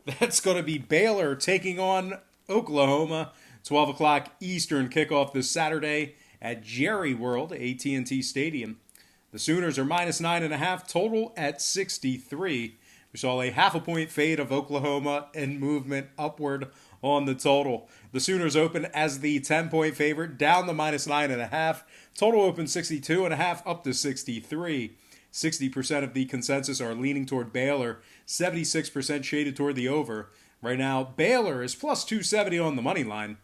That's going to be Baylor taking on Oklahoma. 12 o'clock Eastern kickoff this Saturday at Jerry World, AT&T Stadium. The Sooners are minus 9.5, total at 63. We saw a half a point fade of Oklahoma and movement upward on the total. The Sooners open as the 10-point favorite, down to minus 9.5. Total open 62.5 up to 63. 60% of the consensus are leaning toward Baylor, 76% shaded toward the over. Right now, Baylor is plus 270 on the money line.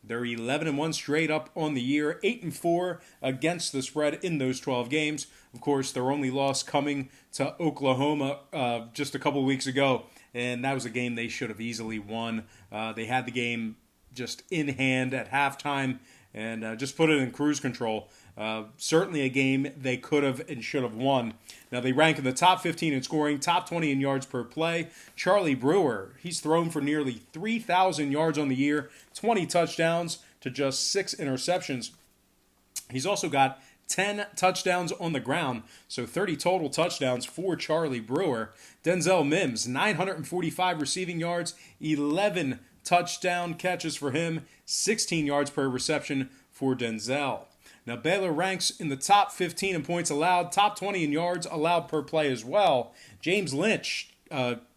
They're 11-1 straight up on the year, 8-4 against the spread in those 12 games. Of course, their only loss coming to Oklahoma just a couple weeks ago, and that was a game they should have easily won. They had the game just in hand at halftime and just put it in cruise control. Certainly a game they could have and should have won. Now they rank in the top 15 in scoring, top 20 in yards per play. Charlie Brewer, he's thrown for nearly 3,000 yards on the year, 20 touchdowns to just 6 interceptions. He's also got 10 touchdowns on the ground, so 30 total touchdowns for Charlie Brewer. Denzel Mims, 945 receiving yards, 11 touchdown catches for him, 16 yards per reception for Denzel. Now, Baylor ranks in the top 15 in points allowed, top 20 in yards allowed per play as well. James Lynch,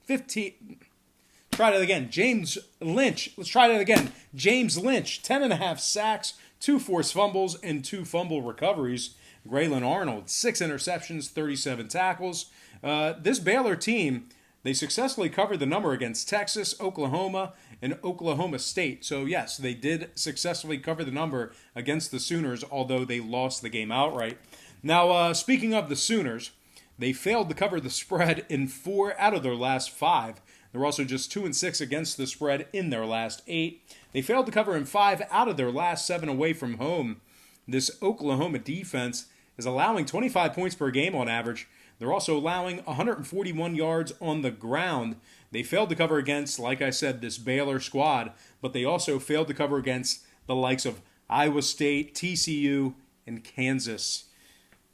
15. Try that again. James Lynch. Let's try that again. James Lynch, 10.5 sacks, 2 forced fumbles, and 2 fumble recoveries. Graylin Arnold, 6 interceptions, 37 tackles. This Baylor team, they successfully covered the number against Texas, Oklahoma, and Oklahoma State. So, yes, they did successfully cover the number against the Sooners, although they lost the game outright. Now, speaking of the Sooners, they failed to cover the spread in 4 out of their last 5. They're also just 2-6 against the spread in their last 8. They failed to cover in 5 out of their last 7 away from home. This Oklahoma defense is allowing 25 points per game on average. They're also allowing 141 yards on the ground. They failed to cover against, like I said, this Baylor squad, but they also failed to cover against the likes of Iowa State, TCU, and Kansas.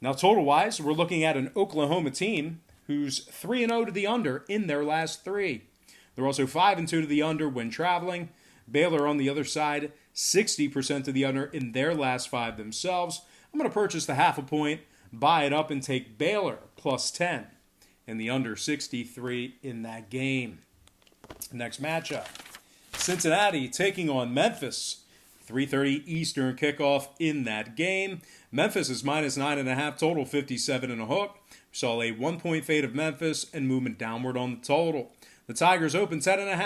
Now, total-wise, we're looking at an Oklahoma team who's 3-0 to the under in their last 3. They're also 5-2 to the under when traveling. Baylor, on the other side, 60% to the under in their last 5 themselves. I'm going to purchase the half a point, buy it up, and take Baylor plus 10 and the under 63 in that game. Next matchup, Cincinnati taking on Memphis. 3:30 Eastern kickoff in that game. Memphis is minus 9.5, total 57 and a hook. We saw a 1-point fade of Memphis and movement downward on the total. The Tigers open 10.5.